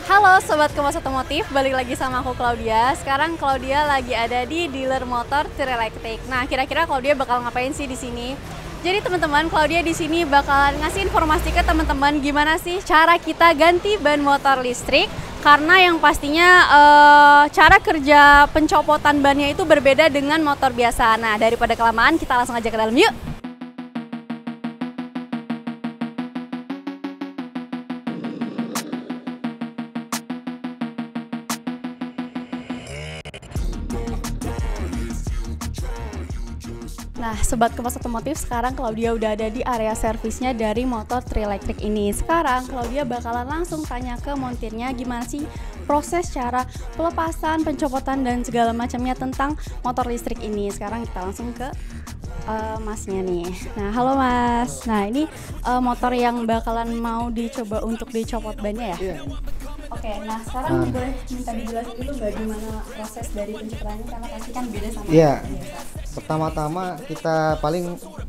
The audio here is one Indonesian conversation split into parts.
Halo Sobat Kompas Otomotif, balik lagi sama aku Claudia. Sekarang Claudia lagi ada di dealer motor Trilektrik. Nah, kira-kira Claudia bakal ngapain sih di sini? Jadi teman-teman, Claudia di sini bakalan ngasih informasi ke teman-teman gimana sih cara kita ganti ban motor listrik. Karena yang pastinya cara kerja pencopotan bannya itu berbeda dengan motor biasa. Nah, daripada kelamaan, kita langsung aja ke dalam yuk. Nah, Sobat Kompas Otomotif, sekarang Claudia udah ada di area servisnya dari motor Trilektrik ini. Sekarang Claudia bakalan langsung tanya ke montirnya gimana sih proses cara pelepasan, pencopotan, dan segala macamnya tentang motor listrik ini. Sekarang kita langsung ke masnya nih. Nah, halo mas. Nah, ini motor yang bakalan mau dicoba untuk dicopot bannya ya? Iya. Oke, nah sekarang boleh minta dijelasin dulu nggak gimana proses dari pencopotannya, karena pasti kan beda sama Iya. biasa. Pertama-tama kita paling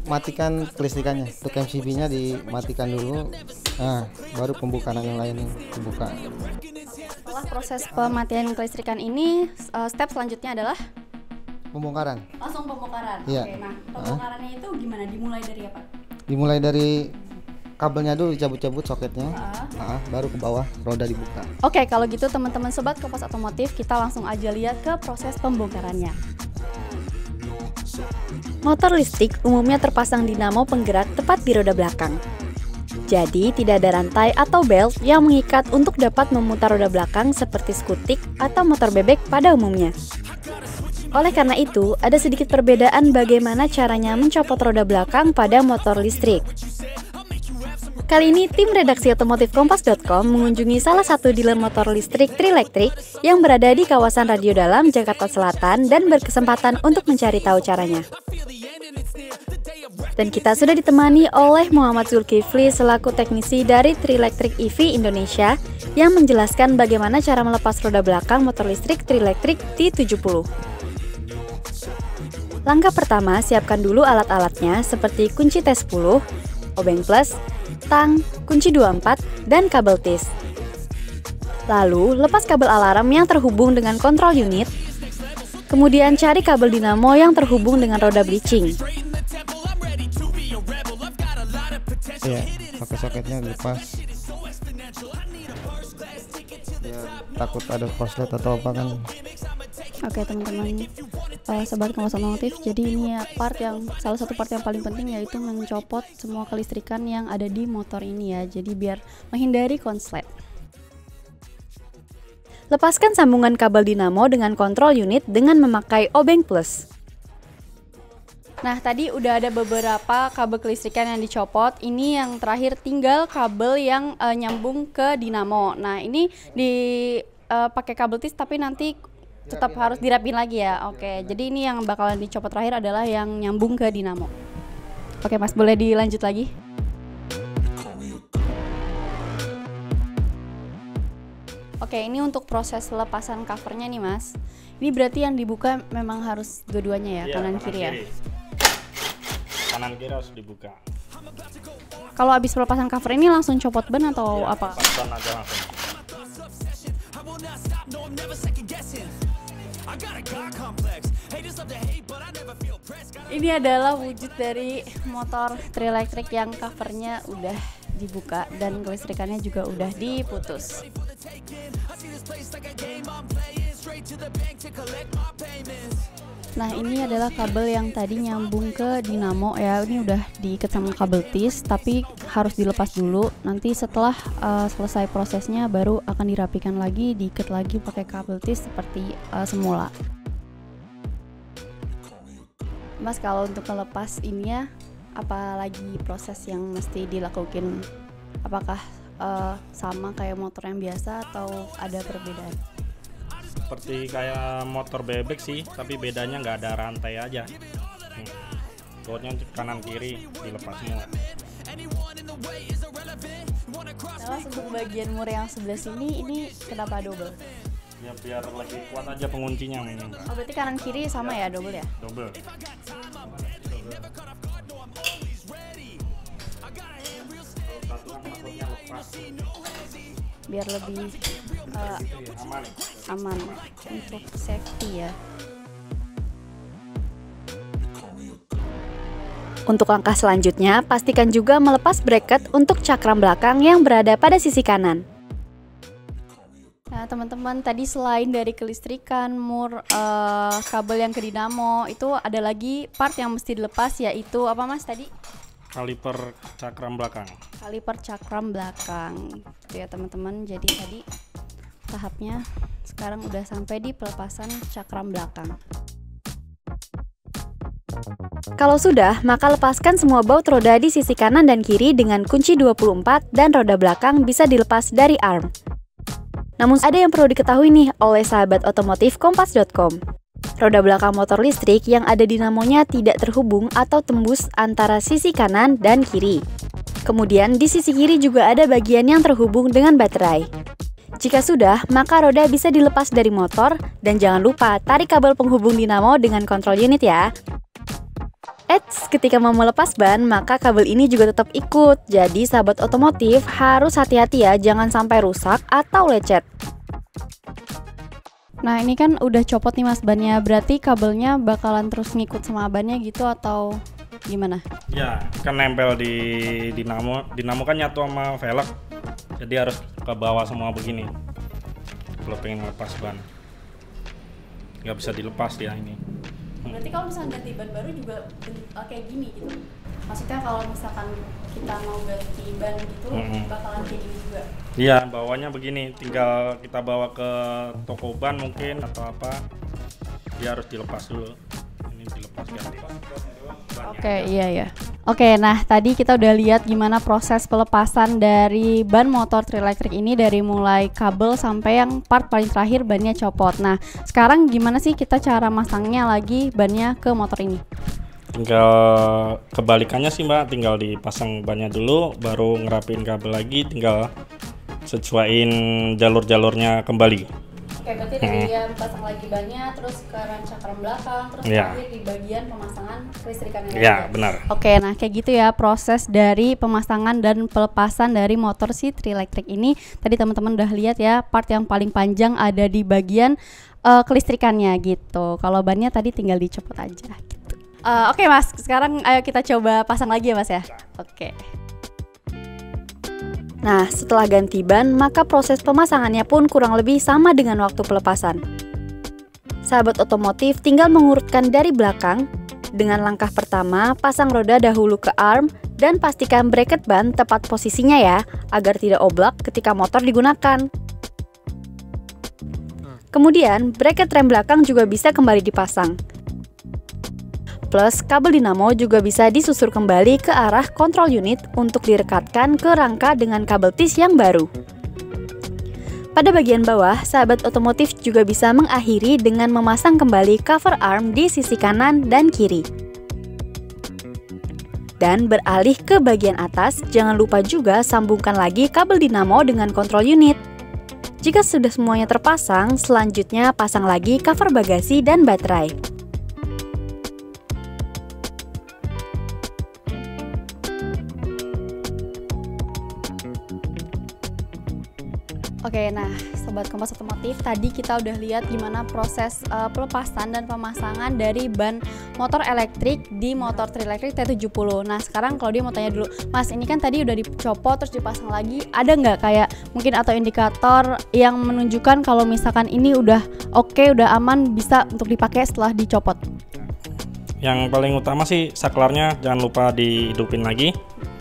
matikan kelistrikannya. Untuk MCB-nya dimatikan dulu. Nah, baru pembukaan yang lain dibuka. Setelah proses pematian kelistrikan ini, step selanjutnya adalah Pembongkaran. langsung pembongkaran. Iya. Oke, nah pembongkarannya itu gimana? Dimulai dari apa? Dimulai dari kabelnya dulu dicabut-cabut soketnya. Baru ke bawah roda dibuka. Oke, kalau gitu teman-teman Sobat Kompas Otomotif, kita langsung aja lihat ke proses pembongkarannya. Motor listrik umumnya terpasang dinamo penggerak tepat di roda belakang. Jadi, tidak ada rantai atau belt yang mengikat untuk dapat memutar roda belakang seperti skutik atau motor bebek pada umumnya. Oleh karena itu, ada sedikit perbedaan bagaimana caranya mencopot roda belakang pada motor listrik. Kali ini, tim redaksi otomotif kompas.com mengunjungi salah satu dealer motor listrik Trilektrik yang berada di kawasan Radio Dalam, Jakarta Selatan dan berkesempatan untuk mencari tahu caranya. Dan kita sudah ditemani oleh Muhammad Zulkifli selaku teknisi dari Trilektrik EV Indonesia yang menjelaskan bagaimana cara melepas roda belakang motor listrik Trilektrik T70. Langkah pertama, siapkan dulu alat-alatnya seperti kunci T10, obeng plus, tang, kunci 24, dan kabel tis. Lalu, lepas kabel alarm yang terhubung dengan kontrol unit. Kemudian cari kabel dinamo yang terhubung dengan roda bleaching. Iya, pakai soketnya dilepas. Ya, takut ada korslet atau apa kan. Oke teman-teman, Sobat Kompas Otomotif, jadi ini ya salah satu part yang paling penting, yaitu mencopot semua kelistrikan yang ada di motor ini ya. Jadi biar menghindari konslet. Lepaskan sambungan kabel dinamo dengan kontrol unit dengan memakai obeng plus. Nah, tadi udah ada beberapa kabel kelistrikan yang dicopot. Ini yang terakhir tinggal kabel yang nyambung ke dinamo. Nah, ini pakai kabel tis tapi nanti tetap harus dirapin lagi ya. Oke, jadi ini yang bakalan dicopot terakhir adalah yang nyambung ke dinamo. Oke mas, boleh dilanjut lagi? Oke, ini untuk proses lepasan covernya nih mas. Ini berarti yang dibuka memang harus dua-duanya ya, kanan kiri ya? Kanan kiri harus dibuka. Kalau habis pelepasan cover ini langsung copot ban atau apa? Lepas ban aja langsung. Ini adalah wujud dari motor Trilektrik yang covernya udah dibuka dan kelistrikannya juga udah diputus. Nah, ini adalah kabel yang tadi nyambung ke dinamo ya. Ini udah diikat sama kabel tis, tapi harus dilepas dulu. Nanti setelah selesai prosesnya baru akan dirapikan lagi, diikat lagi pakai kabel tis seperti semula. Mas, kalau untuk melepas ini ya, apalagi proses yang mesti dilakukan? Apakah sama kayak motor yang biasa atau ada perbedaan? Seperti kayak motor bebek sih, tapi bedanya nggak ada rantai aja. Bautnya kanan kiri dilepas semua. Nah, untuk bagian mur yang sebelah sini ini kenapa double? Ya biar lebih kuat aja penguncinya ini. Oh, berarti kanan kiri sama ya, double ya? Double. Satu kan takutnya biar lebih aman untuk safety ya. Untuk langkah selanjutnya, pastikan juga melepas bracket untuk cakram belakang yang berada pada sisi kanan. Nah teman-teman, tadi selain dari kelistrikan, mur, kabel yang ke dinamo, itu ada lagi part yang mesti dilepas, yaitu apa mas tadi? Kaliper cakram belakang. Kaliper cakram belakang, itu ya teman-teman. Jadi tadi tahapnya sekarang udah sampai di pelepasan cakram belakang. Kalau sudah, maka lepaskan semua baut roda di sisi kanan dan kiri dengan kunci 24 dan roda belakang bisa dilepas dari arm. Namun ada yang perlu diketahui nih oleh sahabat otomotif kompas.com. Roda belakang motor listrik yang ada dinamonya tidak terhubung atau tembus antara sisi kanan dan kiri. Kemudian di sisi kiri juga ada bagian yang terhubung dengan baterai. Jika sudah, maka roda bisa dilepas dari motor dan jangan lupa tarik kabel penghubung dinamo dengan kontrol unit ya. Eits, ketika mau melepas ban, maka kabel ini juga tetap ikut. Jadi sahabat otomotif harus hati-hati ya, jangan sampai rusak atau lecet. Nah ini kan udah copot nih mas bannya, berarti kabelnya bakalan terus ngikut sama bannya gitu atau gimana? Ya, kan nempel di dinamo. Dinamo kan nyatu sama velg, jadi harus ke bawah semua begini. Kalau pengen lepas ban, nggak bisa dilepas ya ini. Berarti kalau misalnya ganti ban baru juga kayak gini gitu? Maksudnya kalau misalkan kita mau ganti ban gitu, bakalan kayak gini juga? Iya, bawahnya begini, tinggal kita bawa ke toko ban mungkin atau apa, dia harus dilepas dulu. Ini dilepas ganti. Oke, iya ya. Oke, nah tadi kita udah lihat gimana proses pelepasan dari ban motor Trilektrik ini dari mulai kabel sampai yang part paling terakhir bannya copot. Nah, sekarang gimana sih kita cara masangnya lagi bannya ke motor ini? Tinggal kebalikannya sih mbak, tinggal dipasang bannya dulu, baru ngerapin kabel lagi, tinggal sesuaiin jalur-jalurnya kembali. Oke, berarti dari dia pasang lagi bannya, terus ke rem cakram belakang, terus terakhir di bagian pemasangan kelistrikannya. Iya, benar. Oke, nah kayak gitu ya proses dari pemasangan dan pelepasan dari motor si Trilektrik ini. Tadi teman-teman udah lihat ya, part yang paling panjang ada di bagian kelistrikannya gitu. Kalau bannya tadi tinggal dicopot aja gitu. Oke mas, sekarang ayo kita coba pasang lagi ya mas ya. Oke. Nah, setelah ganti ban, maka proses pemasangannya pun kurang lebih sama dengan waktu pelepasan. Sahabat otomotif tinggal mengurutkan dari belakang. Dengan langkah pertama, pasang roda dahulu ke arm dan pastikan bracket ban tepat posisinya ya, agar tidak oblak ketika motor digunakan. Kemudian, bracket rem belakang juga bisa kembali dipasang. Plus, kabel dinamo juga bisa disusur kembali ke arah kontrol unit untuk direkatkan ke rangka dengan kabel tis yang baru. Pada bagian bawah, sahabat otomotif juga bisa mengakhiri dengan memasang kembali cover arm di sisi kanan dan kiri. Dan beralih ke bagian atas, jangan lupa juga sambungkan lagi kabel dinamo dengan kontrol unit. Jika sudah semuanya terpasang, selanjutnya pasang lagi cover bagasi dan baterai. Oke, nah Sobat Kompas Otomotif, tadi kita udah lihat gimana proses pelepasan dan pemasangan dari ban motor elektrik di motor Trilektrik T70. Nah sekarang kalau dia mau tanya dulu, Mas ini kan tadi udah dicopot terus dipasang lagi, ada nggak kayak mungkin atau indikator yang menunjukkan kalau misalkan ini udah oke, udah aman bisa untuk dipakai setelah dicopot? Yang paling utama sih saklarnya jangan lupa dihidupin lagi,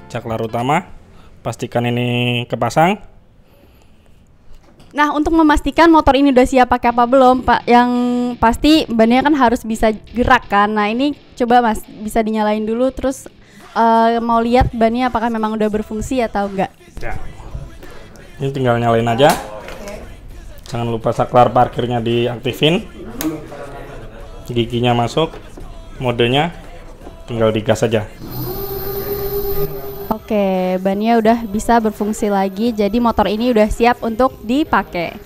saklar utama, pastikan ini kepasang. Nah, untuk memastikan motor ini udah siap pakai apa belum, Pak? Yang pasti bannya kan harus bisa gerak kan. Nah, ini coba Mas bisa dinyalain dulu terus mau lihat bannya apakah memang udah berfungsi atau enggak. Ya. Ini tinggal nyalain aja. Jangan lupa saklar parkirnya diaktifin. Giginya masuk. Modenya tinggal digas aja. Oke, bannya udah bisa berfungsi lagi, jadi motor ini udah siap untuk dipakai.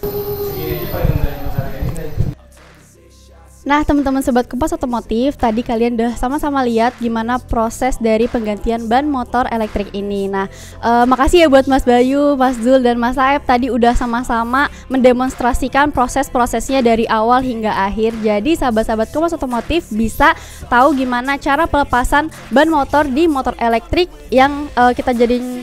Nah, teman-teman sobat Kompas Otomotif, tadi kalian udah sama-sama lihat gimana proses dari penggantian ban motor elektrik ini. Nah, makasih ya buat Mas Bayu, Mas Zul, dan Mas Saeb tadi udah sama-sama mendemonstrasikan proses-prosesnya dari awal hingga akhir. Jadi, sahabat-sahabat Kompas Otomotif bisa tahu gimana cara pelepasan ban motor di motor elektrik yang kita jadiin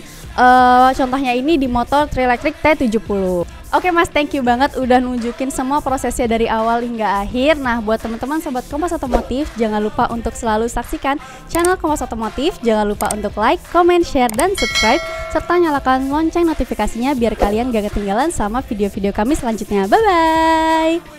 contohnya ini di motor Trielektrik T70. Oke Mas, thank you banget udah nunjukin semua prosesnya dari awal hingga akhir. Nah, buat teman-teman sobat Kompas Otomotif, jangan lupa untuk selalu saksikan channel Kompas Otomotif. Jangan lupa untuk like, comment, share, dan subscribe, serta nyalakan lonceng notifikasinya biar kalian gak ketinggalan sama video-video kami selanjutnya. Bye-bye!